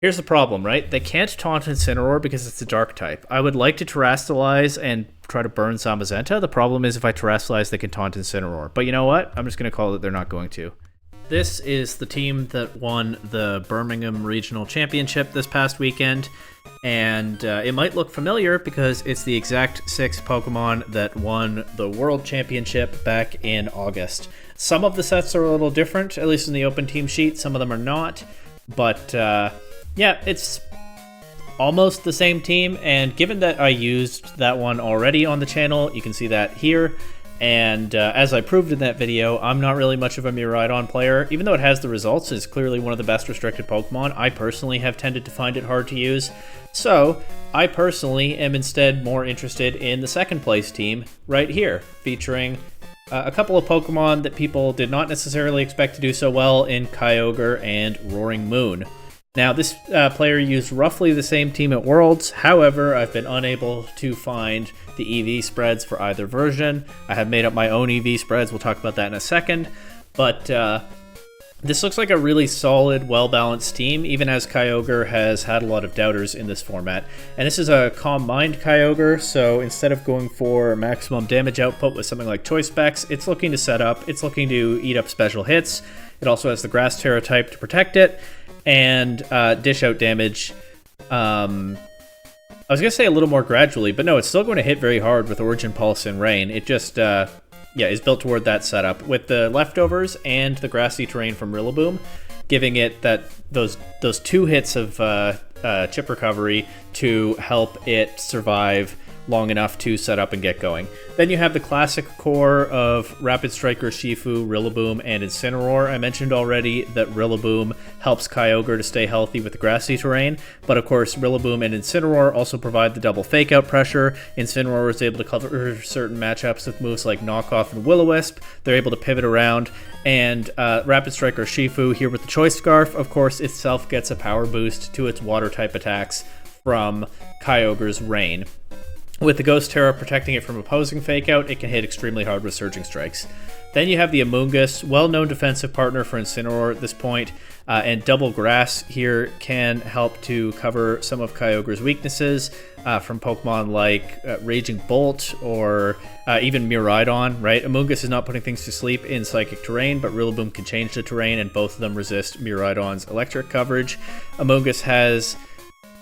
Here's the problem, right? They can't taunt Incineroar because it's a dark type. I would like to Terrastallize and try to burn Zamazenta. The problem is if I Terrastallize, they can taunt Incineroar. But you know what? I'm just going to call it they're not going to. This is the team that won the Birmingham Regional Championship this past weekend. And it might look familiar because it's the exact 6 Pokemon that won the World Championship back in August. Some of the sets are a little different, at least in the open team sheet. Some of them are not. But yeah, it's almost the same team, and given that I used that one already on the channel, you can see that here, and as I proved in that video, I'm not really much of a Miraidon player. Even though it has the results, it's clearly one of the best restricted Pokemon. I personally have tended to find it hard to use, so I personally am instead more interested in the second place team right here, featuring a couple of Pokemon that people did not necessarily expect to do so well in Kyogre and Roaring Moon. Now, this player used roughly the same team at Worlds. However, I've been unable to find the EV spreads for either version. I have made up my own EV spreads. We'll talk about that in a second. But this looks like a really solid, well-balanced team, even as Kyogre has had a lot of doubters in this format. And this is a Calm Mind Kyogre, so instead of going for maximum damage output with something like Choice Specs, it's looking to set up, it's looking to eat up special hits. It also has the Grass Terra type to protect it, and dish out damage. I was going to say a little more gradually, but no, it's still going to hit very hard with Origin Pulse and Rain. It just, is built toward that setup with the leftovers and the grassy terrain from Rillaboom, giving it those 2 hits of chip recovery to help it survive long enough to set up and get going. Then you have the classic core of Rapid Striker, Shifu, Rillaboom, and Incineroar. I mentioned already that Rillaboom helps Kyogre to stay healthy with the grassy terrain, but of course Rillaboom and Incineroar also provide the double fake-out pressure. Incineroar is able to cover certain matchups with moves like Knockoff and Will-O-Wisp. They're able to pivot around, and Rapid Striker Shifu here with the Choice Scarf, of course, itself gets a power boost to its water-type attacks from Kyogre's Rain. With the Ghost Terra protecting it from opposing Fake-Out, it can hit extremely hard with Surging Strikes. Then you have the Amoonguss, well-known defensive partner for Incineroar at this point, and Double Grass here can help to cover some of Kyogre's weaknesses from Pokemon like Raging Bolt or even Miraidon, right? Amoonguss is not putting things to sleep in Psychic Terrain, but Rillaboom can change the terrain, and both of them resist Miraidon's electric coverage. Amoonguss has...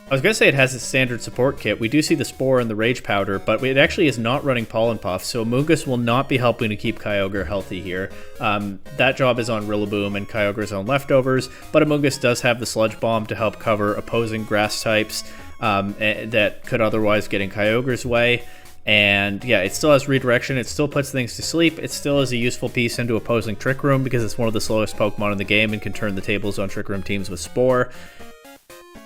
I was going to say it has its standard support kit. We do see the Spore and the Rage Powder, but it actually is not running Pollen Puff, so Amoonguss will not be helping to keep Kyogre healthy here. That job is on Rillaboom and Kyogre's own leftovers, but Amoonguss does have the Sludge Bomb to help cover opposing grass types that could otherwise get in Kyogre's way. And yeah, it still has redirection, it still puts things to sleep, it still is a useful piece into opposing Trick Room because it's one of the slowest Pokemon in the game and can turn the tables on Trick Room teams with Spore.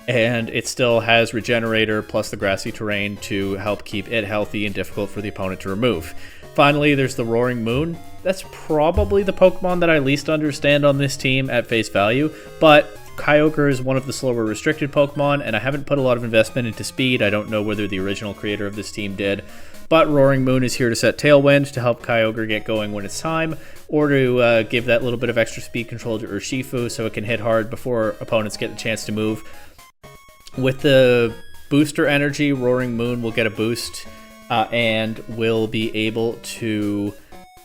And it still has Regenerator plus the grassy terrain to help keep it healthy and difficult for the opponent to remove. Finally, there's the Roaring Moon. That's probably the Pokemon that I least understand on this team at face value, but Kyogre is one of the slower restricted Pokemon, and I haven't put a lot of investment into speed. I don't know whether the original creator of this team did, but Roaring Moon is here to set Tailwind to help Kyogre get going when it's time, or to give that little bit of extra speed control to Urshifu so it can hit hard before opponents get the chance to move. With the booster energy, Roaring Moon will get a boost and will be able to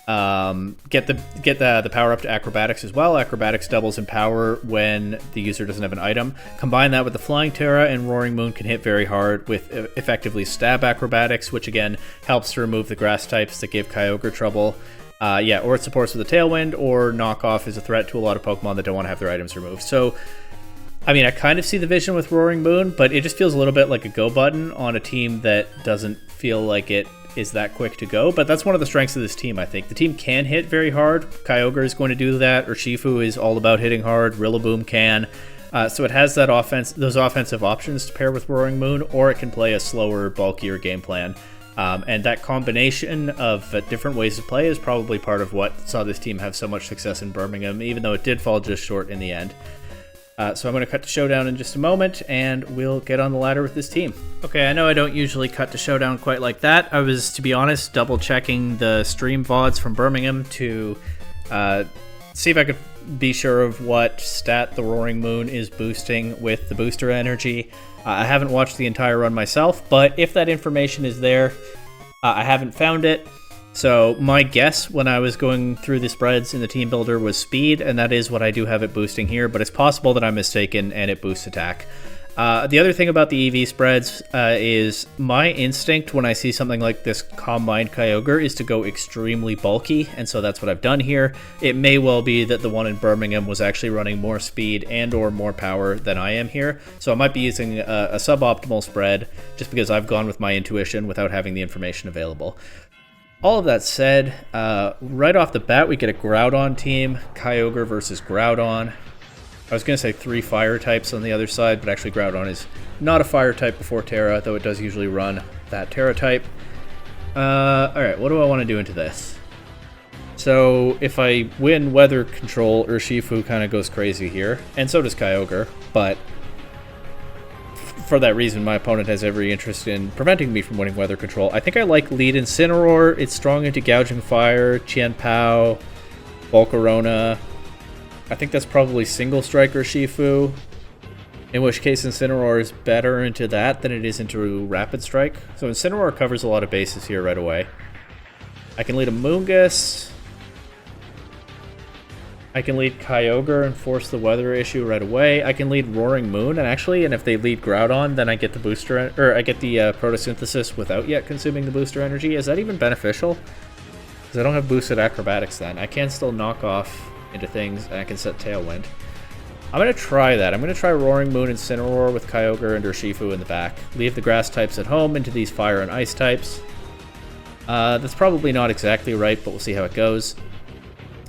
get the power up to Acrobatics as well. Acrobatics doubles in power when the user doesn't have an item. Combine that with the Flying Terra, and Roaring Moon can hit very hard with effectively Stab Acrobatics, which again helps to remove the grass types that give Kyogre trouble. Or it supports with a Tailwind, or Knockoff is a threat to a lot of Pokemon that don't want to have their items removed. So, I mean, I kind of see the vision with Roaring Moon, but it just feels a little bit like a go button on a team that doesn't feel like it is that quick to go. But that's one of the strengths of this team, I think. The team can hit very hard. Kyogre is going to do that. Urshifu is all about hitting hard. Rillaboom can. So it has that those offensive options to pair with Roaring Moon, or it can play a slower, bulkier game plan. And that combination of different ways to play is probably part of what saw this team have so much success in Birmingham, even though it did fall just short in the end. So I'm going to cut to Showdown in just a moment, and we'll get on the ladder with this team. Okay, I know I don't usually cut to Showdown quite like that. I was, to be honest, double-checking the stream VODs from Birmingham to see if I could be sure of what stat the Roaring Moon is boosting with the booster energy. I haven't watched the entire run myself, but if that information is there, I haven't found it. So my guess when I was going through the spreads in the team builder was speed, and that is what I do have it boosting here, but it's possible that I'm mistaken and it boosts attack. The other thing about the EV spreads is my instinct when I see something like this Calm Mind Kyogre is to go extremely bulky, and so that's what I've done here. It may well be that the one in Birmingham was actually running more speed and or more power than I am here, so I might be using a suboptimal spread just because I've gone with my intuition without having the information available. All of that said, right off the bat we get a Groudon team, Kyogre versus Groudon. I was going to say 3 fire types on the other side, but actually Groudon is not a fire type before Terra, though it does usually run that Terra type. Alright, what do I want to do into this? So if I win Weather Control, Urshifu kind of goes crazy here, and so does Kyogre, but for that reason my opponent has every interest in preventing me from winning Weather Control. I think I like lead Incineroar. It's strong into Gouging Fire, Chien-Pao, Volcarona. I think that's probably single striker Shifu, in which case Incineroar is better into that than it is into Rapid Strike. So Incineroar covers a lot of bases here right away. I can lead a Moongus. I can lead Kyogre and force the weather issue right away. I can lead Roaring Moon, and if they lead Groudon, then I get the booster, or I get the Photosynthesis without yet consuming the booster energy. Is that even beneficial? Because I don't have boosted acrobatics then. I can still knock off into things, and I can set Tailwind. I'm going to try that. I'm going to try Roaring Moon and Incineroar with Kyogre and Urshifu in the back. Leave the grass types at home into these fire and ice types. That's probably not exactly right, but we'll see how it goes.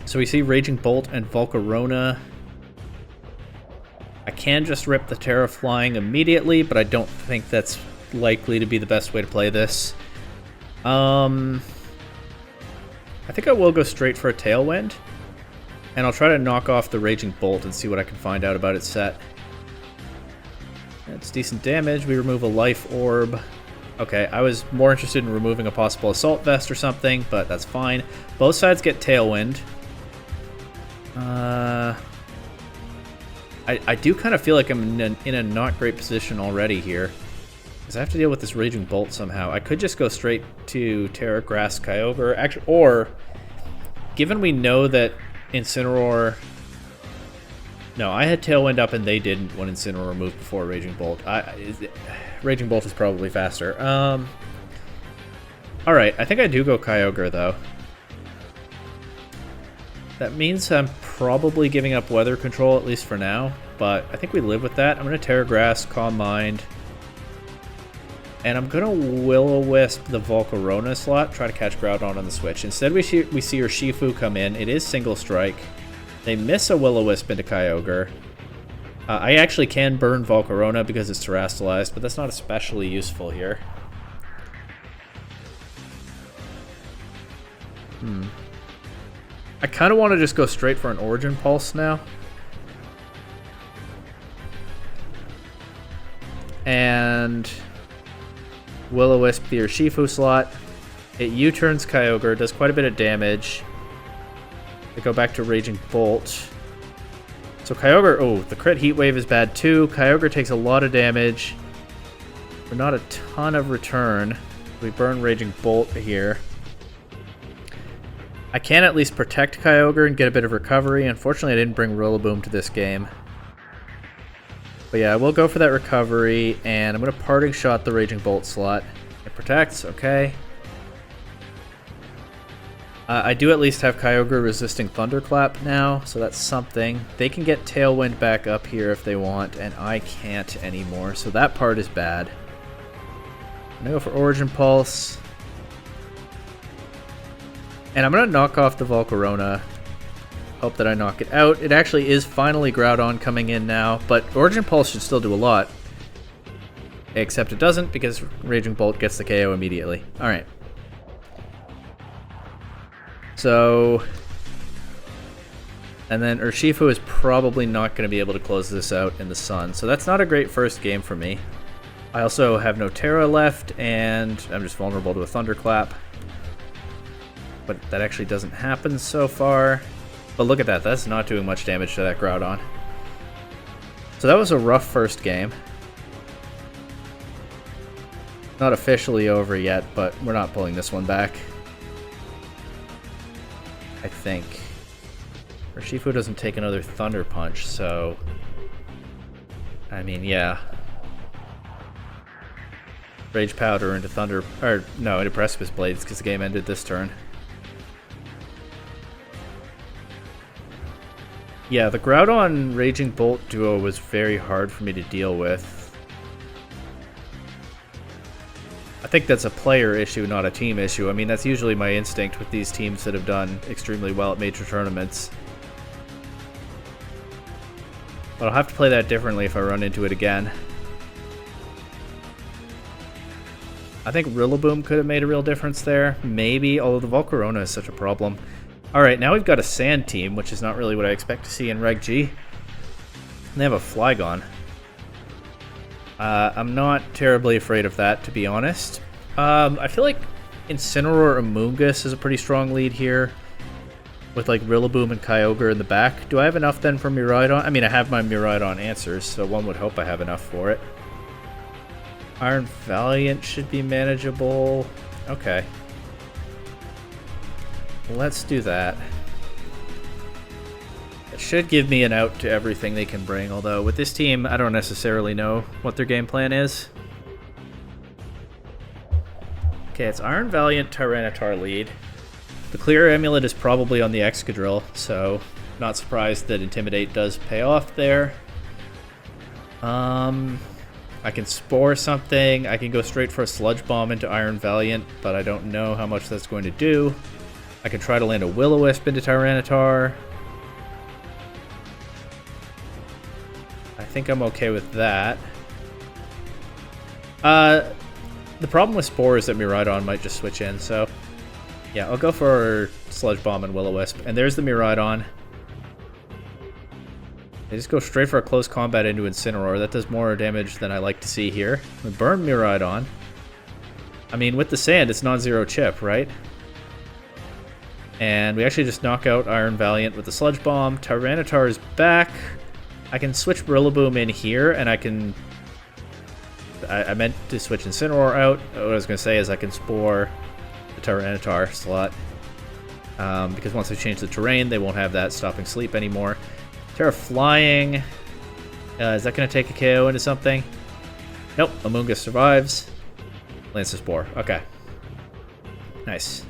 So we see Raging Bolt and Volcarona. I can just rip the Terra Flying immediately, but I don't think that's likely to be the best way to play this. I think I will go straight for a Tailwind. And I'll try to knock off the Raging Bolt and see what I can find out about its set. That's decent damage. We remove a Life Orb. Okay, I was more interested in removing a possible Assault Vest or something, but that's fine. Both sides get Tailwind. I do kind of feel like I'm in a not great position already here, because I have to deal with this Raging Bolt somehow. I could just go straight to Terra Grass Kyogre, actually, or given we know that Incineroar... No, I had Tailwind up and they didn't when Incineroar moved before Raging Bolt. Raging Bolt is probably faster. Alright, I think I do go Kyogre though. That means I'm probably giving up Weather Control, at least for now, but I think we live with that. I'm going to Terra Grass, Calm Mind, and I'm going to Will-O-Wisp the Volcarona slot, try to catch Groudon on the switch. Instead, we see Urshifu come in. It is Single Strike. They miss a Will-O-Wisp into Kyogre. I actually can burn Volcarona because it's Terastallized, but that's not especially useful here. I kind of want to just go straight for an Origin Pulse now. And Will-O-Wisp the Urshifu slot. It U-turns Kyogre, does quite a bit of damage. They go back to Raging Bolt. So Kyogre, oh, the crit Heat Wave is bad too. Kyogre takes a lot of damage for not a ton of return. We burn Raging Bolt here. I can at least protect Kyogre and get a bit of recovery. Unfortunately, I didn't bring Rillaboom to this game. But yeah, I will go for that recovery, and I'm going to Parting Shot the Raging Bolt slot. It protects, okay. I do at least have Kyogre resisting Thunderclap now, so that's something. They can get Tailwind back up here if they want, and I can't anymore, so that part is bad. I'm going to go for Origin Pulse. And I'm going to knock off the Volcarona. Hope that I knock it out. It actually is finally Groudon coming in now, but Origin Pulse should still do a lot. Except it doesn't, because Raging Bolt gets the KO immediately. Alright. So... And then Urshifu is probably not going to be able to close this out in the sun. So that's not a great first game for me. I also have no Terra left, and I'm just vulnerable to a Thunderclap. But that actually doesn't happen so far. But look at that, that's not doing much damage to that Groudon. So that was a rough first game. Not officially over yet, but we're not pulling this one back. I think. Urshifu doesn't take another Thunder Punch, so... I mean, yeah. Rage Powder into Thunder... Or, no, into Precipice Blades, because the game ended this turn. Yeah, the Groudon Raging Bolt duo was very hard for me to deal with. I think that's a player issue, not a team issue. I mean, that's usually my instinct with these teams that have done extremely well at major tournaments. But I'll have to play that differently if I run into it again. I think Rillaboom could have made a real difference there. Maybe, although the Volcarona is such a problem. Alright, now we've got a Sand team, which is not really what I expect to see in Reg G. And they have a Flygon. I'm not terribly afraid of that, to be honest. I feel like Incineroar or Amoonguss is a pretty strong lead here. With like Rillaboom and Kyogre in the back. Do I have enough then for Miraidon? I mean, I have my Miraidon answers, so one would hope I have enough for it. Iron Valiant should be manageable. Okay. Let's do that. It should give me an out to everything they can bring, although with this team, I don't necessarily know what their game plan is. Okay, it's Iron Valiant Tyranitar lead. The Clear Amulet is probably on the Excadrill, so not surprised that Intimidate does pay off there. I can Spore something. I can go straight for a Sludge Bomb into Iron Valiant, but I don't know how much that's going to do. I can try to land a Will-O-Wisp into Tyranitar. I think I'm okay with that. The problem with Spore is that Miraidon might just switch in, so... yeah, I'll go for Sludge Bomb and Will-O-Wisp. And there's the Miraidon. They just go straight for a close combat into Incineroar. That does more damage than I like to see here. We burn Miraidon. I mean, with the Sand, it's non-zero chip, right? And we actually just knock out Iron Valiant with the Sludge Bomb. Tyranitar is back. I can switch Rillaboom in here, and I can... I meant to switch Incineroar out. What I was going to say is I can Spore the Tyranitar slot. Because once I change the terrain, they won't have that stopping sleep anymore. Terra Flying. Is that going to take a KO into something? Nope. Amoonguss survives. Lands the Spore. Okay. Nice.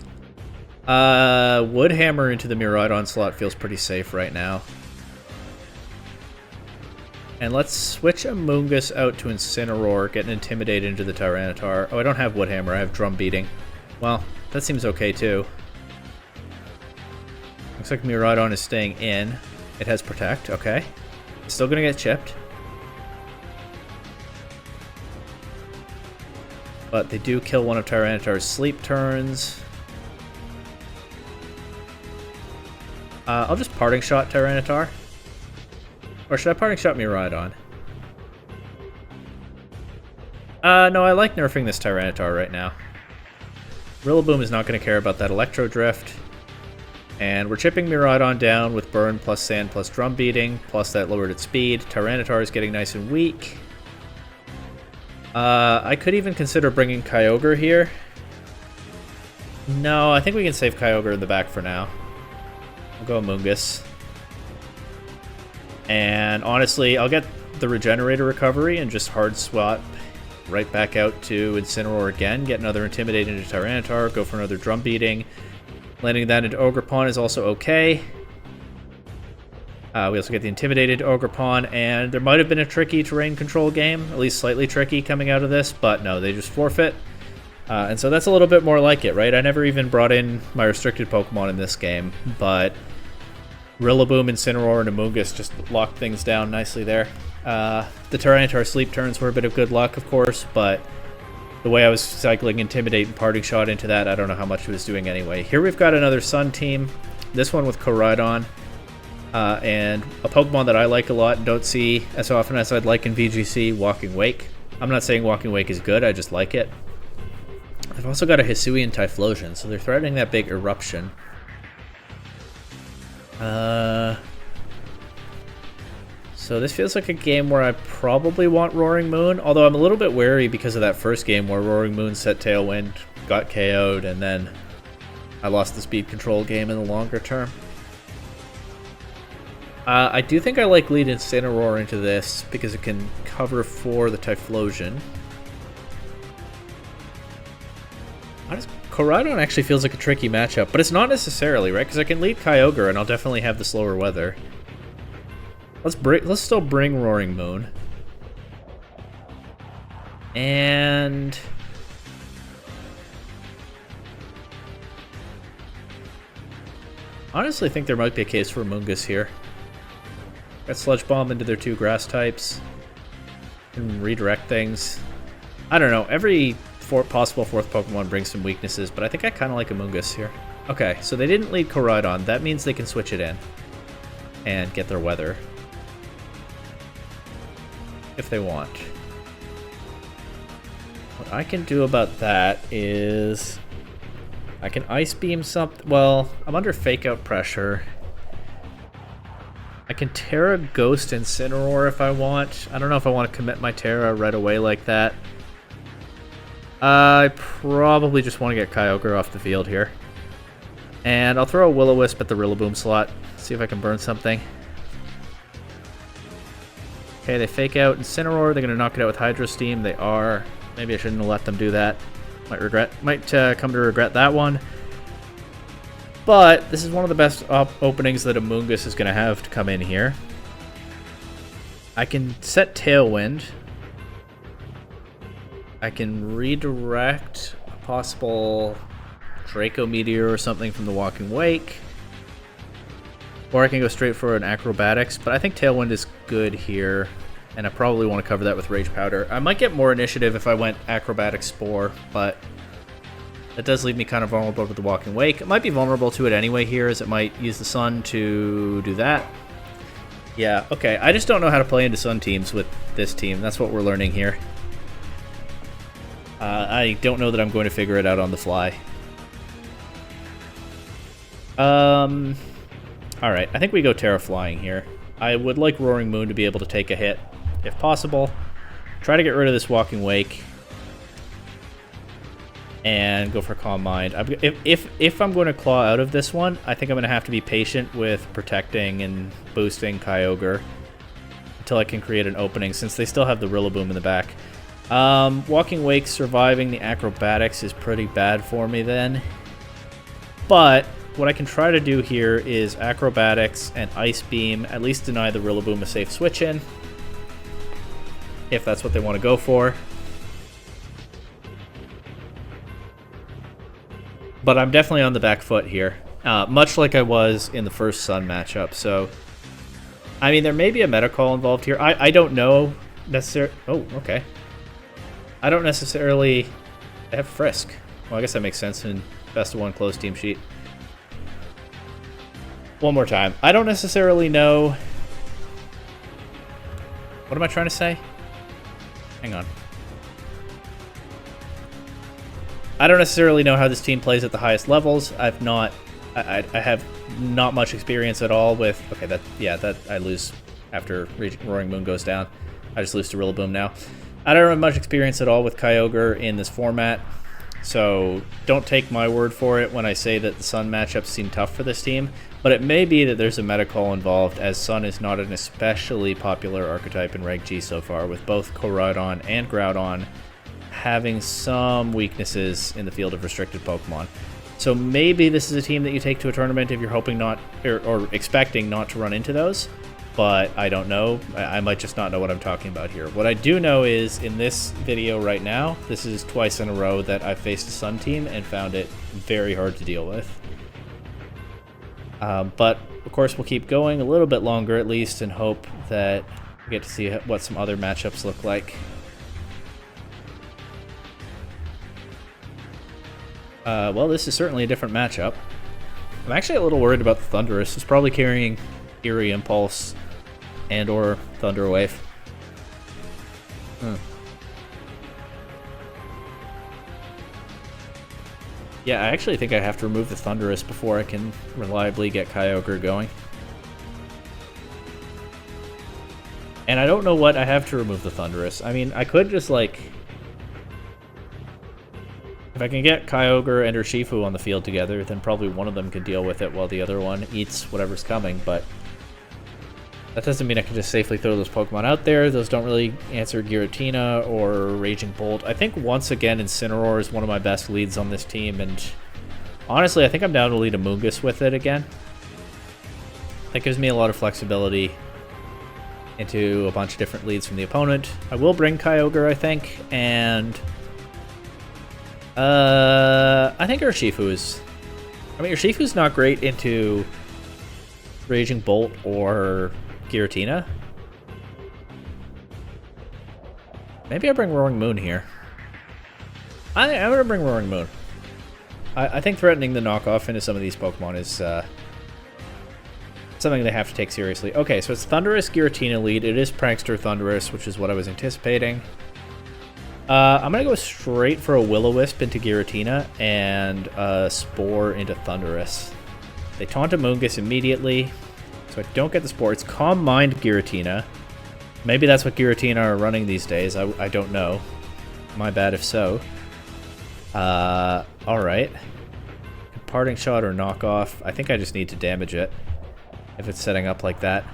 Woodhammer into the Miraidon slot feels pretty safe right now. And let's switch Amoonguss out to Incineroar, get an Intimidate into the Tyranitar. Oh, I don't have Woodhammer, I have Drum Beating. Well, that seems okay too. Looks like Miraidon is staying in. It has Protect, okay. Still gonna get chipped. But they do kill one of Tyranitar's sleep turns. I'll just Parting Shot Tyranitar. Or should I Parting Shot Miraidon? No, I like nerfing this Tyranitar right now. Rillaboom is not going to care about that Electro Drift. And we're chipping Miraidon down with Burn plus Sand plus Drum Beating, plus that lowered its speed. Tyranitar is getting nice and weak. I could even consider bringing Kyogre here. No, I think we can save Kyogre in the back for now. I'll go Amoonguss. And honestly, I'll get the Regenerator recovery and just hard swap right back out to Incineroar again, get another Intimidate into Tyranitar, go for another Drum Beating. Landing that into Ogerpon is also okay. We also get the Intimidated Ogerpon, and there might have been a tricky terrain control game, at least slightly tricky coming out of this, but no, they just forfeit. And so that's a little bit more like it, right? I never even brought in my restricted Pokemon in this game, but Rillaboom, Incineroar, and Amoonguss just locked things down nicely there. The Tyranitar sleep turns were a bit of good luck, of course, but the way I was cycling Intimidate and Parting Shot into that, I don't know how much it was doing anyway. Here we've got another Sun team, this one with Koraidon, and a Pokemon that I like a lot and don't see as often as I'd like in VGC, Walking Wake. I'm not saying Walking Wake is good, I just like it. I've also got a Hisuian Typhlosion, so they're threatening that big Eruption. So this feels like a game where I probably want Roaring Moon, although I'm a little bit wary because of that first game where Roaring Moon set Tailwind, got KO'd, and then I lost the speed control game in the longer term. I do think I like lead Incineroar into this because it can cover for the Typhlosion. Koraidon actually feels like a tricky matchup, but it's not necessarily, right? Because I can lead Kyogre and I'll definitely have the slower weather. Let's still bring Roaring Moon. And honestly think there might be a case for Mungus here. Got Sludge Bomb into their 2 grass types. Can redirect things. I don't know. Every possible fourth Pokemon brings some weaknesses, but I think I kind of like a Mungus here. Okay, so they didn't lead Koraidon. That means they can switch it in and get their weather if they want. What I can do about that is I can Ice Beam something. Well, I'm under Fake Out pressure. I can Terra Ghost Incineroar if I want. I don't know if I want to commit my Terra right away like that. I probably just want to get Kyogre off the field here. And I'll throw a Will-O-Wisp at the Rillaboom slot. See if I can burn something. Okay, they Fake Out Incineroar. They're going to knock it out with Hydro Steam. They are. Maybe I shouldn't have let them do that. Might come to regret that one. But this is one of the best openings that a Mungus is going to have to come in here. I can set Tailwind. I can redirect a possible Draco Meteor or something from the Walking Wake. Or I can go straight for an Acrobatics, but I think Tailwind is good here. And I probably want to cover that with Rage Powder. I might get more initiative if I went Acrobatic Spore, but that does leave me kind of vulnerable with the Walking Wake. It might be vulnerable to it anyway here, as it might use the Sun to do that. Yeah, okay. I just don't know how to play into Sun teams with this team. That's what we're learning here. I don't know that I'm going to figure it out on the fly. Alright, I think we go Terra Flying here. I would like Roaring Moon to be able to take a hit, if possible. Try to get rid of this Walking Wake. And go for Calm Mind. If I'm going to claw out of this one, I think I'm going to have to be patient with protecting and boosting Kyogre until I can create an opening, since they still have the Rillaboom in the back. Walking Wake surviving the Acrobatics is pretty bad for me then. But what I can try to do here is Acrobatics and Ice Beam, at least deny the Rillaboom a safe switch in, if that's what they want to go for. But I'm definitely on the back foot here, much like I was in the first Sun matchup. So, I mean, there may be a meta call involved here. I don't know necessarily. Oh, okay. I don't necessarily. I have Frisk. Well, I guess that makes sense in best of one closed team sheet. One more time. I don't necessarily know. What am I trying to say? Hang on. I don't necessarily know how this team plays at the highest levels. I have not much experience at all with. Okay, that I lose after Roaring Moon goes down. I just lose to Rillaboom now. I don't have much experience at all with Kyogre in this format, so don't take my word for it when I say that the Sun matchups seem tough for this team. But it may be that there's a meta call involved, as Sun is not an especially popular archetype in Reg G so far, with both Koraidon and Groudon having some weaknesses in the field of restricted Pokemon. So maybe this is a team that you take to a tournament if you're hoping not, or expecting not to run into those. But I don't know. I might just not know what I'm talking about here. What I do know is, in this video right now, this is twice in a row that I've faced a Sun team and found it very hard to deal with. But, of course, we'll keep going a little bit longer at least and hope that we get to see what some other matchups look like. Well, this is certainly a different matchup. I'm actually a little worried about the Thundurus. It's probably carrying Eerie Impulse and or Thunder Wave. Yeah, I actually think I have to remove the Thundurus before I can reliably get Kyogre going. And I don't know what I have to remove the Thundurus. I mean, I could just, like... If I can get Kyogre and Urshifu on the field together, then probably one of them can deal with it while the other one eats whatever's coming, but... That doesn't mean I can just safely throw those Pokemon out there. Those don't really answer Giratina or Raging Bolt. I think, once again, Incineroar is one of my best leads on this team, and... Honestly, I think I'm down to lead a Moongus with it again. That gives me a lot of flexibility into a bunch of different leads from the opponent. I will bring Kyogre, I think, and I think Urshifu is... I mean, Urshifu's not great into Raging Bolt or Giratina. Maybe I bring Roaring Moon here. I'm going to bring Roaring Moon. I think threatening the knockoff into some of these Pokemon is... something they have to take seriously. Okay, so it's Thundurus Giratina lead. It is Prankster Thundurus, which is what I was anticipating. I'm going to go straight for a Will-O-Wisp into Giratina and a Spore into Thundurus. They taunt a Moongus immediately, so I don't get the Spore. It's Calm Mind Giratina. Maybe that's what Giratina are running these days. I don't know. My bad if so. Alright. Parting Shot or Knockoff. I think I just need to damage it if it's setting up like that.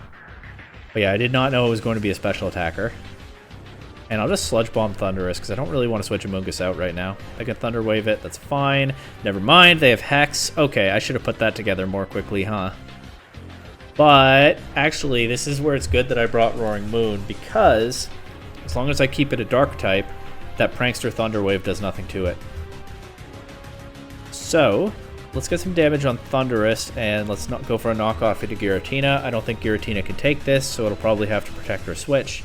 But yeah, I did not know it was going to be a special attacker. And I'll just Sludge Bomb Thundurus, because I don't really want to switch a Moongus out right now. I can Thunder Wave it, that's fine. Never mind, they have Hex. Okay, I should have put that together more quickly, huh? But, actually, this is where it's good that I brought Roaring Moon, because as long as I keep it a Dark type, that Prankster Thunder Wave does nothing to it. So... let's get some damage on Thundurus, and let's not go for a knockoff into Giratina. I don't think Giratina can take this, so it'll probably have to protect or switch.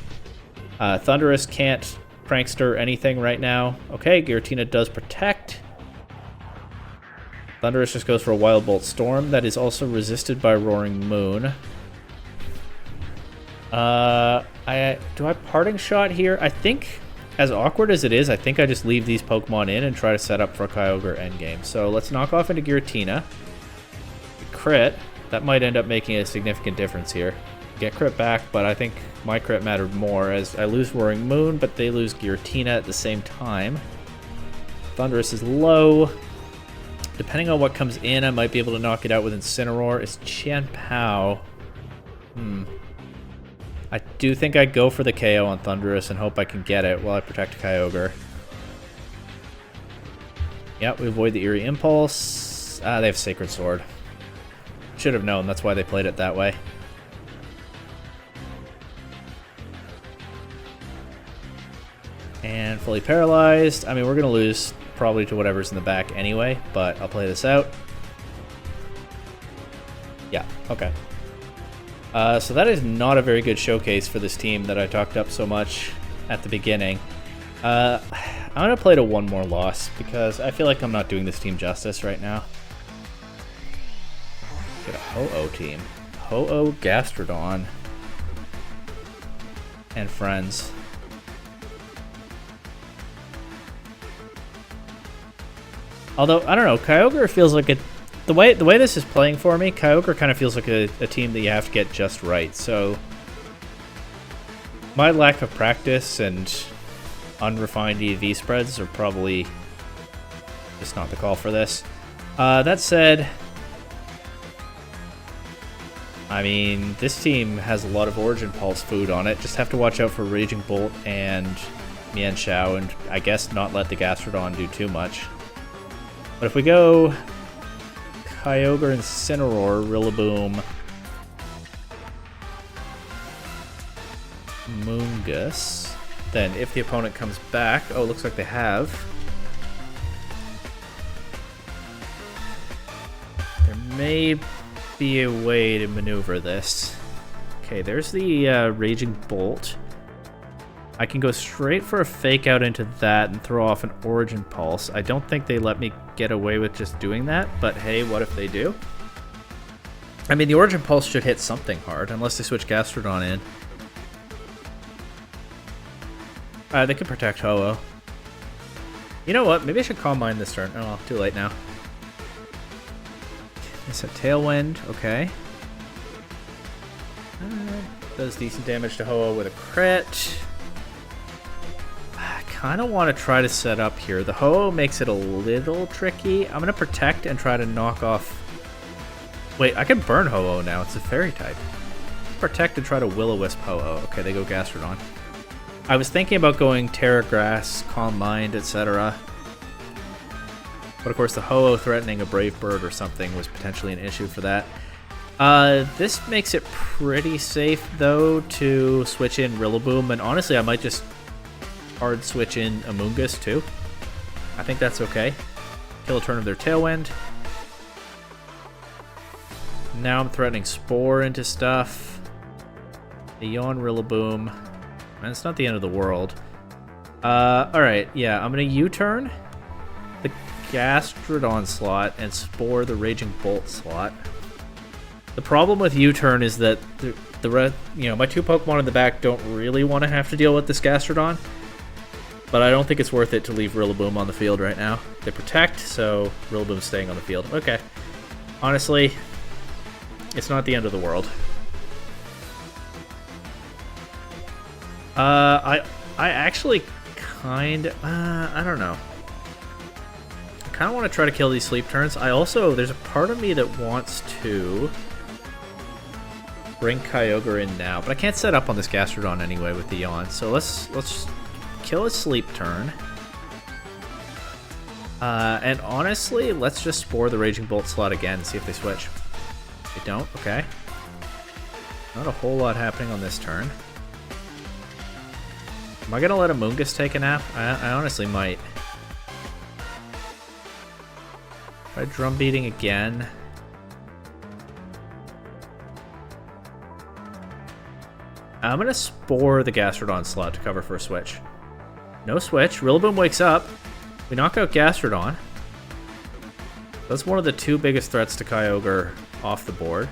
Thundurus can't Prankster anything right now. Okay, Giratina does protect. Thundurus just goes for a Wild Bolt Storm. That is also resisted by Roaring Moon. Do I Parting Shot here? I think... as awkward as it is, I think I just leave these Pokemon in and try to set up for a Kyogre endgame. So let's knock off into Giratina. Crit. That might end up making a significant difference here. Get crit back, but I think my crit mattered more as I lose Roaring Moon, but they lose Giratina at the same time. Thundurus is low. Depending on what comes in, I might be able to knock it out with Incineroar. It's Qianpao. I do think I'd go for the KO on Thundurus and hope I can get it while I protect Kyogre. Yep, we avoid the Eerie Impulse. They have Sacred Sword. Should have known, that's why they played it that way. And fully paralyzed. I mean, we're going to lose probably to whatever's in the back anyway, but I'll play this out. Yeah, okay. So that is not a very good showcase for this team that I talked up so much at the beginning. I'm going to play to one more loss because I feel like I'm not doing this team justice right now. Get a Ho-Oh team. Ho-Oh, Gastrodon, and friends. Although, I don't know, Kyogre feels like the way this is playing for me, Kyogre kind of feels like a team that you have to get just right. So my lack of practice and unrefined EV spreads are probably just not the call for this. That said, I mean, this team has a lot of Origin Pulse food on it. Just have to watch out for Raging Bolt and Mienshao, and I guess not let the Gastrodon do too much. But if we go Kyogre, Incineroar, Rillaboom, Moongus, then if the opponent comes back, oh, looks like they have. There may be a way to maneuver this. Okay, there's the Raging Bolt. I can go straight for a Fake Out into that and throw off an Origin Pulse. I don't think they let me get away with just doing that, but hey, what if they do? I mean, the Origin Pulse should hit something hard, unless they switch Gastrodon in. They could protect Ho-Oh. You know what? Maybe I should Calm Mind this turn. Oh, well, too late now. It's a Tailwind. Okay. Does decent damage to Ho-Oh with a crit. I kind of want to try to set up here. The Ho-Oh makes it a little tricky. I'm going to protect and try to knock off... Wait, I can burn Ho-Oh now. It's a fairy type. Protect and try to Will-O-Wisp Ho-Oh. Okay, they go Gastrodon. I was thinking about going Terra Grass, Calm Mind, etc. But of course the Ho-Oh threatening a Brave Bird or something was potentially an issue for that. This makes it pretty safe though to switch in Rillaboom, and honestly I might just hard switch in Amoonguss too. I think that's okay. Kill a turn of their Tailwind. Now I'm threatening Spore into stuff. The Yawn Rillaboom. And it's not the end of the world. Alright, yeah, I'm gonna U-turn the Gastrodon slot and Spore the Raging Bolt slot. The problem with U-turn is that my two Pokemon in the back don't really want to have to deal with this Gastrodon. But I don't think it's worth it to leave Rillaboom on the field right now. They protect, so Rillaboom's staying on the field. Okay. Honestly, it's not the end of the world. I actually I don't know. I kind of want to try to kill these sleep turns. There's a part of me that wants to bring Kyogre in now, but I can't set up on this Gastrodon anyway with the Yawn. So let's kill a sleep turn. And honestly, let's just Spore the Raging Bolt slot again and see if they switch. They don't? Okay. Not a whole lot happening on this turn. Am I gonna let Amoonguss take a nap? I honestly might. Try drum beating again. I'm gonna Spore the Gastrodon slot to cover for a switch. No switch. Rillaboom wakes up. We knock out Gastrodon. That's one of the two biggest threats to Kyogre off the board.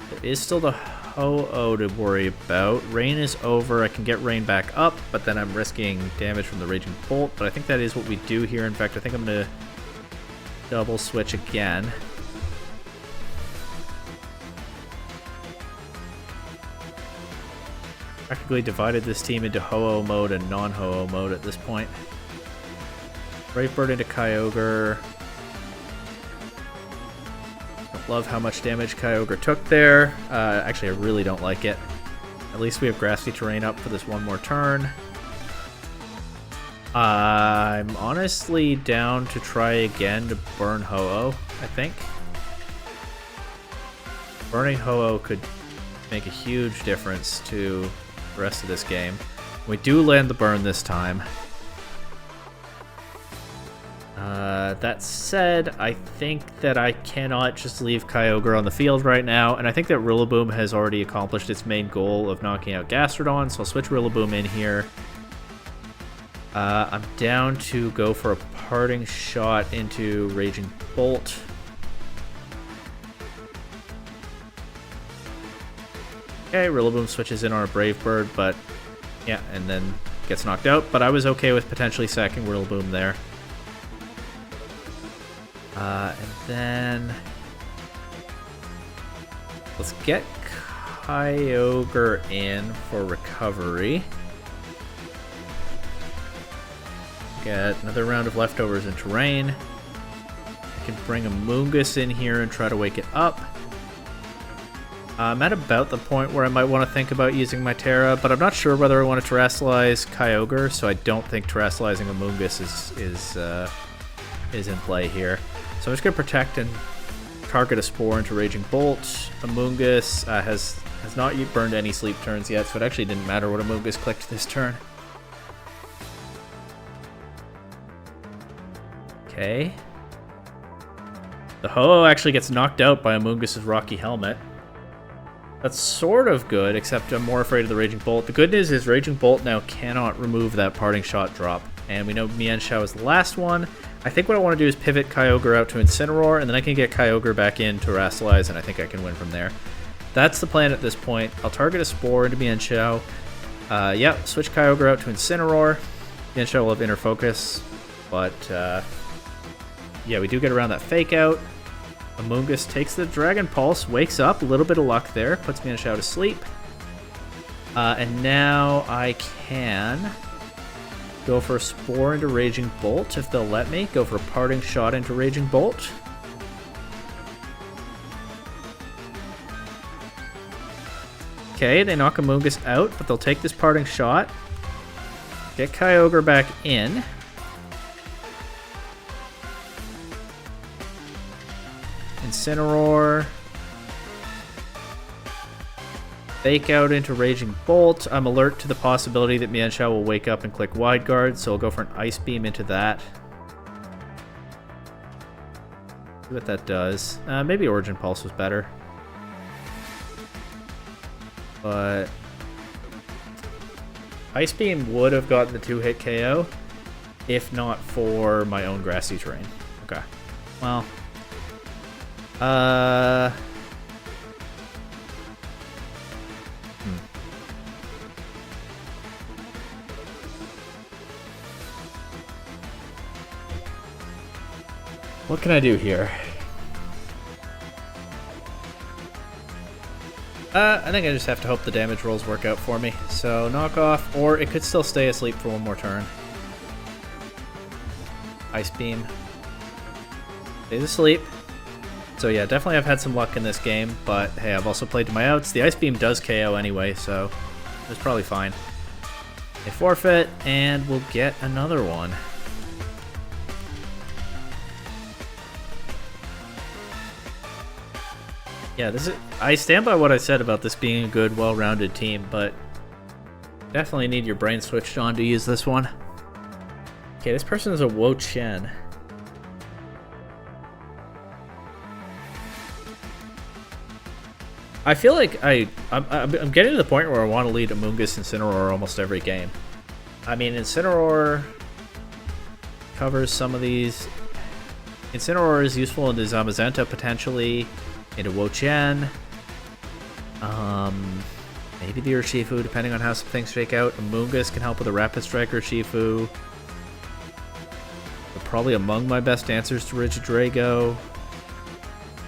There is still the Ho-Oh to worry about. Rain is over. I can get Rain back up, but then I'm risking damage from the Raging Bolt. But I think that is what we do here. In fact, I think I'm going to double switch again. Practically divided this team into Ho-Oh mode and non-Ho-Oh mode at this point. Brave Bird into Kyogre. Don't love how much damage Kyogre took there. Actually, I really don't like it. At least we have grassy terrain up for this one more turn. I'm honestly down to try again to burn Ho-Oh, I think. Burning Ho-Oh could make a huge difference to the rest of this game. We do land the burn this time. That said, I think that I cannot just leave Kyogre on the field right now, and I think that Rillaboom has already accomplished its main goal of knocking out Gastrodon, so I'll switch Rillaboom in here. I'm down to go for a parting shot into Raging Bolt. Okay, Rillaboom switches in on a Brave Bird, but yeah, and then gets knocked out, but I was okay with potentially sacking Rillaboom there. And then let's get Kyogre in for recovery. Get another round of leftovers in terrain. I can bring Amoonguss in here and try to wake it up. I'm at about the point where I might want to think about using my Terra, but I'm not sure whether I want to Terrasilize Kyogre, so I don't think Terrasalizing Amoonguss is in play here. So I'm just going to protect and target a Spore into Raging Bolt. Amoonguss has not burned any sleep turns yet, so it actually didn't matter what Amoonguss clicked this turn. Okay. The Ho-Oh actually gets knocked out by Amoonguss's Rocky Helmet. That's sort of good, except I'm more afraid of the Raging Bolt. The good news is Raging Bolt now cannot remove that parting shot drop. And we know Mienshao is the last one. I think what I want to do is pivot Kyogre out to Incineroar, and then I can get Kyogre back in to Terrasilize, and I think I can win from there. That's the plan at this point. I'll target a Spore into Mienshao. Yep, switch Kyogre out to Incineroar. Mienshao will have Inner Focus, but yeah, we do get around that Fake Out. Amoonguss takes the Dragon Pulse, wakes up, a little bit of luck there, puts Mienshao to sleep. And now I can go for a Spore into Raging Bolt if they'll let me. Go for a Parting Shot into Raging Bolt. Okay, they knock Amoonguss out, but they'll take this Parting Shot. Get Kyogre back in. Incineroar. Fake out into Raging Bolt. I'm alert to the possibility that Mienshao will wake up and click Wide Guard, so I'll go for an Ice Beam into that. See what that does. Maybe Origin Pulse was better. But Ice Beam would have gotten the 2-hit KO if not for my own grassy terrain. Okay. Well. What can I do here? I think I just have to hope the damage rolls work out for me. So knock off, or it could still stay asleep for one more turn. Ice Beam. Stays asleep. So yeah, definitely I've had some luck in this game, but hey, I've also played to my outs. The Ice Beam does KO anyway, so it's probably fine. They forfeit, and we'll get another one. Yeah, I stand by what I said about this being a good, well-rounded team, but definitely need your brain switched on to use this one. Okay, this person is a Wo-Chien. I feel like I'm getting to the point where I want to lead Amoonguss Incineroar almost every game. I mean, Incineroar covers some of these. Incineroar is useful into Zamazenta potentially, into Wo-Chien. Maybe the Urshifu, depending on how some things shake out. Amoonguss can help with a Rapid Strike Urshifu. They're probably among my best answers to Regidrago.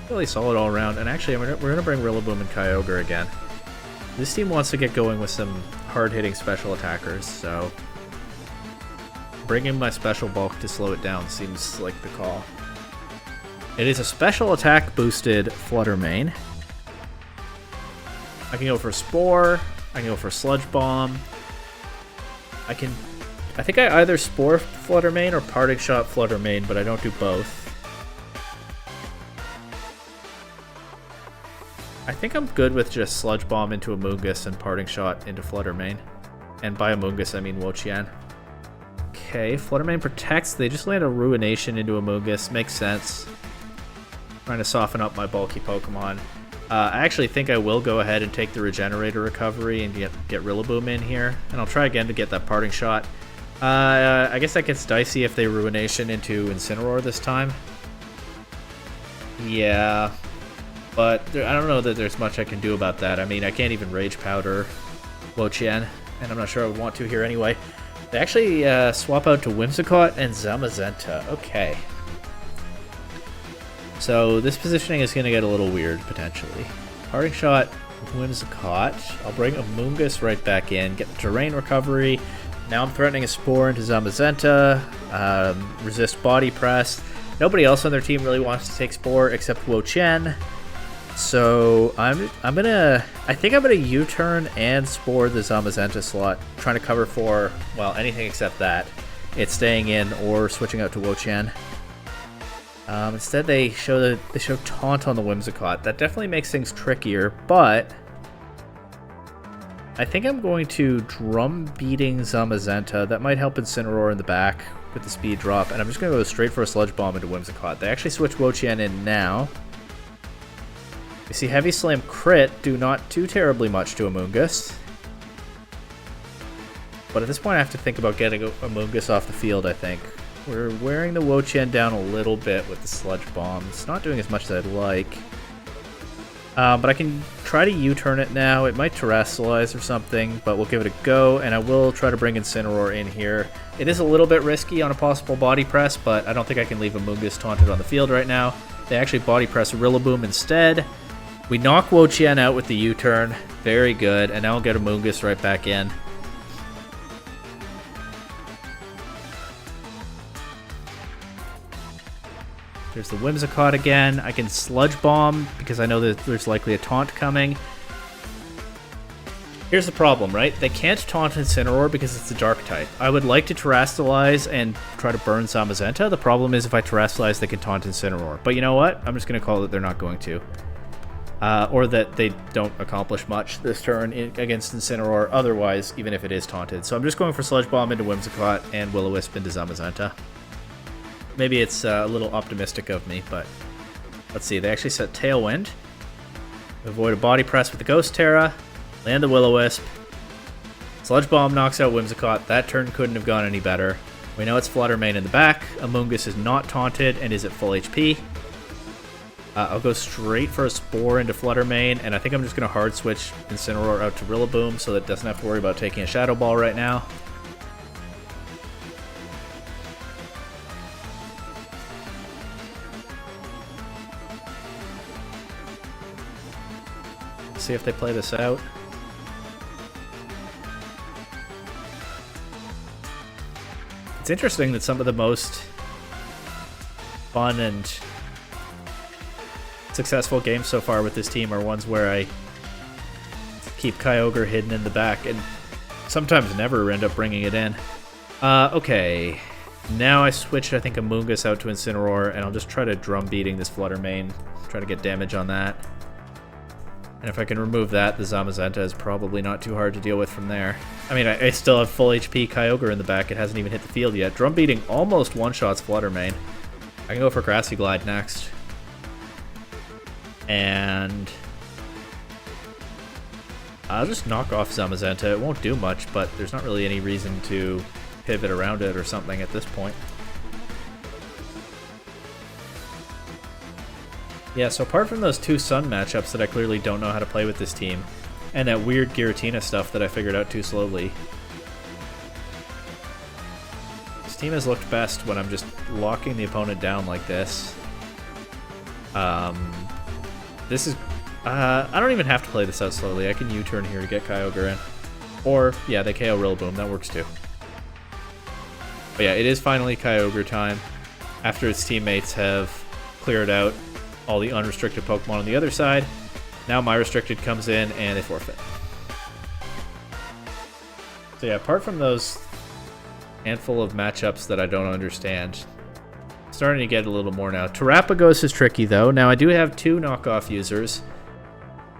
Really solid all around, and actually we're going to bring Rillaboom and Kyogre again. This team wants to get going with some hard-hitting special attackers, so bringing my special bulk to slow it down seems like the call. It is a special attack boosted Flutter Mane. I can go for Spore, I can go for Sludge Bomb. I think I either Spore Flutter Mane or Parting Shot Flutter Mane, but I don't do both. I think I'm good with just Sludge Bomb into Amoonguss and Parting Shot into Flutter Mane. And by Amoonguss, I mean Wo-Chien. Okay, Flutter Mane protects. They just land a Ruination into Amoonguss. Makes sense. Trying to soften up my bulky Pokemon. I actually think I will go ahead and take the Regenerator Recovery and get Rillaboom in here. And I'll try again to get that Parting Shot. I guess that gets dicey if they Ruination into Incineroar this time. Yeah. But I don't know that there's much I can do about that. I mean, I can't even Rage Powder Wo-Chien, and I'm not sure I would want to here anyway. They actually swap out to Whimsicott and Zamazenta. Okay. So this positioning is going to get a little weird, potentially. Parting Shot, Whimsicott. I'll bring Amoonguss right back in, get the Terrain Recovery. Now I'm threatening a Spore into Zamazenta. Resist Body Press. Nobody else on their team really wants to take Spore except Wo-Chien. So I think I'm gonna U-turn and Spore the Zamazenta slot, trying to cover for, well, anything except that. It's staying in or switching out to Wo-Chien. Instead they show Taunt on the Whimsicott. That definitely makes things trickier, but I think I'm going to Drum Beating Zamazenta. That might help Incineroar in the back with the speed drop, and I'm just gonna go straight for a Sludge Bomb into Whimsicott. They actually switch Wo-Chien in now. You see Heavy Slam crit do not too terribly much to Amoonguss. But at this point I have to think about getting Amoonguss off the field, I think. We're wearing the Wo-Chien down a little bit with the Sludge Bomb. It's not doing as much as I'd like. But I can try to U-turn it now. It might terrestrialize or something, but we'll give it a go, and I will try to bring Incineroar in here. It is a little bit risky on a possible body press, but I don't think I can leave Amoonguss taunted on the field right now. They actually body press Rillaboom instead. We knock Wo-Chien out with the U-turn. Very good, and now I'll get Amoonguss right back in. There's the Whimsicott again. I can Sludge Bomb because I know that there's likely a taunt coming. Here's the problem, right? They can't taunt Incineroar because it's a dark type. I would like to terrestrialize and try to burn Zamazenta. The problem is if I terrestrialize, they can taunt Incineroar. But you know what? I'm just going to call it they're not going to. Or that they don't accomplish much this turn against Incineroar otherwise, even if it is taunted. So I'm just going for Sludge Bomb into Whimsicott and Will-O-Wisp into Zamazenta. Maybe it's a little optimistic of me, but let's see. They actually set Tailwind. Avoid a body press with the Ghost Terra. Land the Will-O-Wisp. Sludge Bomb knocks out Whimsicott. That turn couldn't have gone any better. We know it's Flutter Mane in the back. Amoonguss is not taunted and is at full HP. I'll go straight for a Spore into Flutter Mane, and I think I'm just going to hard switch Incineroar out to Rillaboom so that it doesn't have to worry about taking a Shadow Ball right now. See if they play this out. It's interesting that some of the most fun and successful games so far with this team are ones where I keep Kyogre hidden in the back and sometimes never end up bringing it in. Okay. Now I switch, I think, Amoonguss out to Incineroar, and I'll just try to drum beating this Flutter Mane. Try to get damage on that. And if I can remove that, the Zamazenta is probably not too hard to deal with from there. I mean, I still have full HP Kyogre in the back. It hasn't even hit the field yet. Drum beating almost one-shots Flutter Mane. I can go for Grassy Glide next. And I'll just knock off Zamazenta. It won't do much, but there's not really any reason to pivot around it or something at this point. Yeah, so apart from those two Sun matchups that I clearly don't know how to play with this team, and that weird Giratina stuff that I figured out too slowly, this team has looked best when I'm just locking the opponent down like this. This is... I don't even have to play this out slowly. I can U-turn here to get Kyogre in. Or, yeah, they KO Rillaboom. That works too. But yeah, it is finally Kyogre time. After its teammates have cleared out all the unrestricted Pokemon on the other side. Now my restricted comes in and they forfeit. So yeah, apart from those handful of matchups that I don't understand, starting to get a little more now. Terrapagos is tricky though. Now I do have two knockoff users.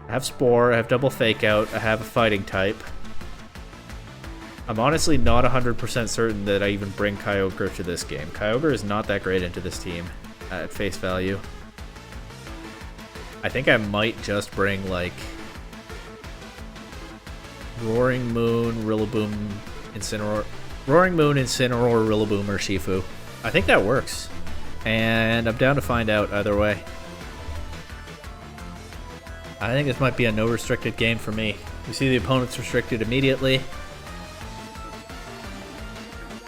I have Spore, I have Double Fake Out, I have a Fighting type. I'm honestly not 100% certain that I even bring Kyogre to this game. Kyogre is not that great into this team at face value. I think I might just bring, like, Roaring Moon, Rillaboom, Incineroar. Roaring Moon, Incineroar, Rillaboom, or Shifu. I think that works. And I'm down to find out either way. I think this might be a no restricted game for me. You see the opponent's restricted immediately.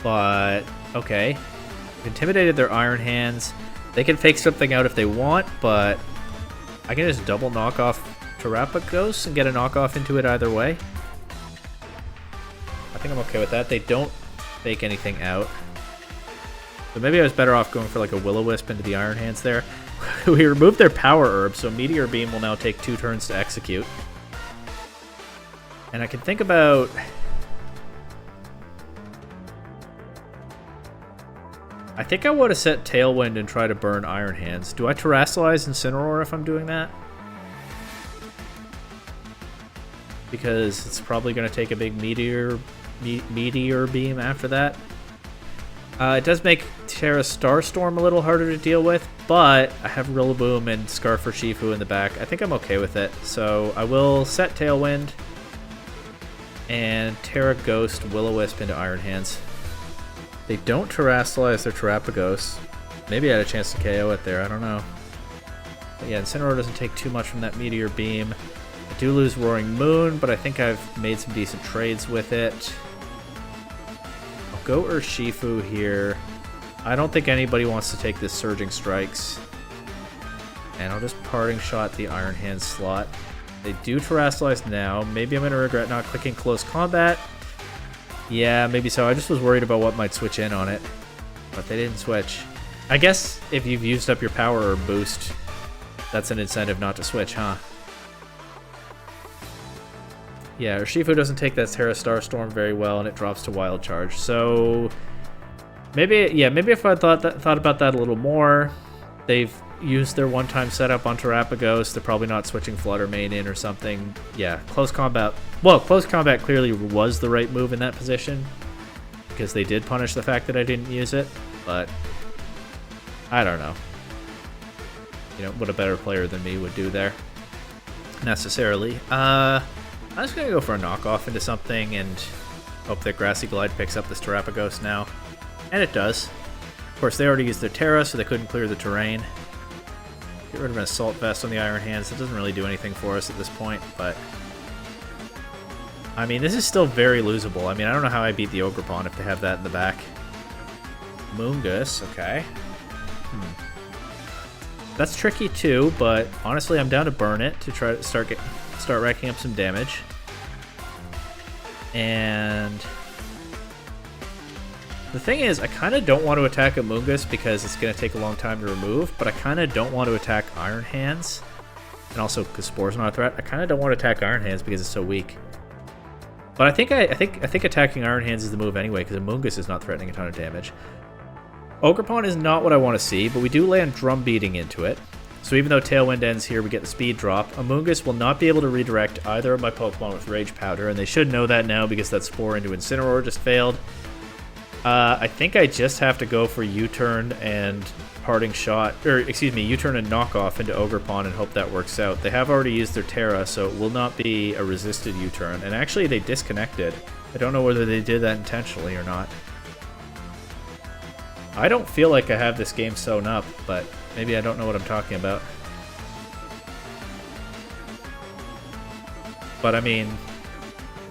But, okay. I've intimidated their Iron Hands. They can fake something out if they want, but I can just double knock off Terrapagos and get a knockoff into it either way. I think I'm okay with that. They don't fake anything out. So maybe I was better off going for like a Will-O-Wisp into the Iron Hands there. We removed their Power Herb, so Meteor Beam will now take 2 turns to execute. And I can think about... I think I want to set Tailwind and try to burn Iron Hands. Do I Terrestrialize Incineroar if I'm doing that? Because it's probably going to take a big Meteor Beam after that. It does make Terra Starstorm a little harder to deal with, but I have Rillaboom and Scarf for Shifu in the back. I think I'm okay with it. So I will set Tailwind and Terra Ghost Will-O-Wisp into Iron Hands. They don't Terrestrialize their Terrapagos. Maybe I had a chance to KO it there, I don't know. But yeah, Incineroar doesn't take too much from that Meteor Beam. I do lose Roaring Moon, but I think I've made some decent trades with it. I'll go Urshifu here. I don't think anybody wants to take this Surging Strikes. And I'll just Parting Shot the Iron Hand slot. They do Terrasilize now. Maybe I'm going to regret not clicking Close Combat. Yeah, maybe so. I just was worried about what might switch in on it. But they didn't switch. I guess if you've used up your power or boost, that's an incentive not to switch, huh? Yeah, Urshifu doesn't take that Terra Starstorm very well, and it drops to Wild Charge. So maybe if I thought about that a little more, they've used their one-time setup on Terrapagos. They're probably not switching Flutter Mane in or something. Yeah, Close Combat. Well, Close Combat clearly was the right move in that position because they did punish the fact that I didn't use it, but I don't know. You know, what a better player than me would do there, necessarily. I'm just going to go for a knockoff into something and hope that Grassy Glide picks up this Terrapagos now. And it does. Of course, they already used their Terra, so they couldn't clear the terrain. Get rid of an Assault Vest on the Iron Hands. It doesn't really do anything for us at this point, but I mean, this is still very losable. I mean, I don't know how I beat the Ogerpon if they have that in the back. Moongus, okay. That's tricky too, but honestly, I'm down to burn it to try to start racking up some damage. And the thing is, I kind of don't want to attack a Moongus because it's going to take a long time to remove, but I kind of don't want to attack Iron Hands. And also, because Spore's not a threat, I kind of don't want to attack Iron Hands because it's so weak. But I think attacking Iron Hands is the move anyway, because a Moongus is not threatening a ton of damage. Ogerpon is not what I want to see, but we do land Drum Beating into it. So even though Tailwind ends here, we get the speed drop. Amoonguss will not be able to redirect either of my Pokemon with Rage Powder, and they should know that now because that Spore into Incineroar just failed. I think I just have to go for U-turn and Parting Shot, or excuse me, U-turn and Knockoff into Ogerpon and hope that works out. They have already used their Terra, so it will not be a resisted U-turn. And actually, they disconnected. I don't know whether they did that intentionally or not. I don't feel like I have this game sewn up, but maybe I don't know what I'm talking about. But I mean,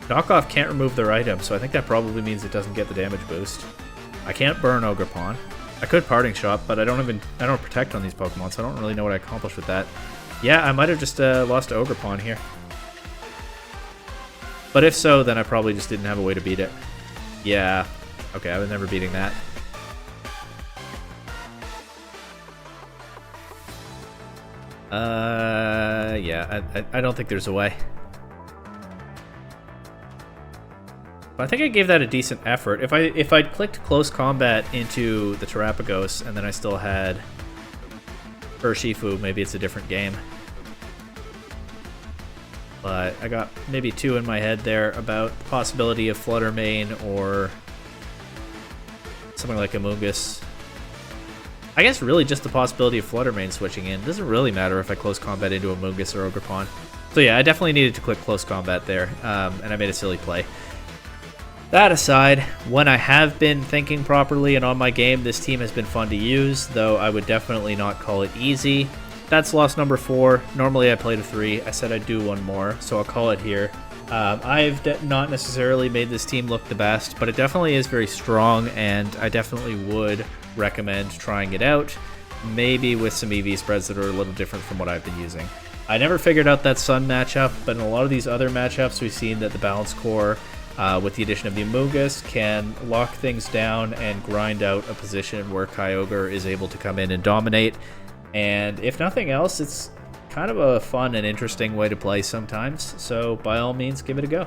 Knockoff can't remove their item, so I think that probably means it doesn't get the damage boost. I can't burn Ogerpon. I could Parting Shot, but I don't protect on these Pokemon, so I don't really know what I accomplished with that. Yeah, I might have just lost to Ogerpon here. But if so, then I probably just didn't have a way to beat it. Yeah. Okay, I was never beating that. Yeah, I don't think there's a way. But I think I gave that a decent effort. If I'd clicked Close Combat into the Terrapagos and then I still had Urshifu, maybe it's a different game. But I got maybe two in my head there about the possibility of Flutter Mane or something like Amoonguss. I guess really just the possibility of Flutter Mane switching in. It doesn't really matter if I Close Combat into Amoonguss or Ogerpon. So yeah, I definitely needed to click Close Combat there, and I made a silly play. That aside, when I have been thinking properly and on my game, this team has been fun to use, though I would definitely not call it easy. That's loss number 4. Normally I played a 3. I said I'd do one more, so I'll call it here. I've not necessarily made this team look the best, but it definitely is very strong, and I definitely would recommend trying it out, maybe with some EV spreads that are a little different from what I've been using. I never figured out that Sun matchup, but in a lot of these other matchups, we've seen that the Balance Core, with the addition of the Amoonguss, can lock things down and grind out a position where Kyogre is able to come in and dominate. And if nothing else, it's kind of a fun and interesting way to play sometimes. So by all means, give it a go.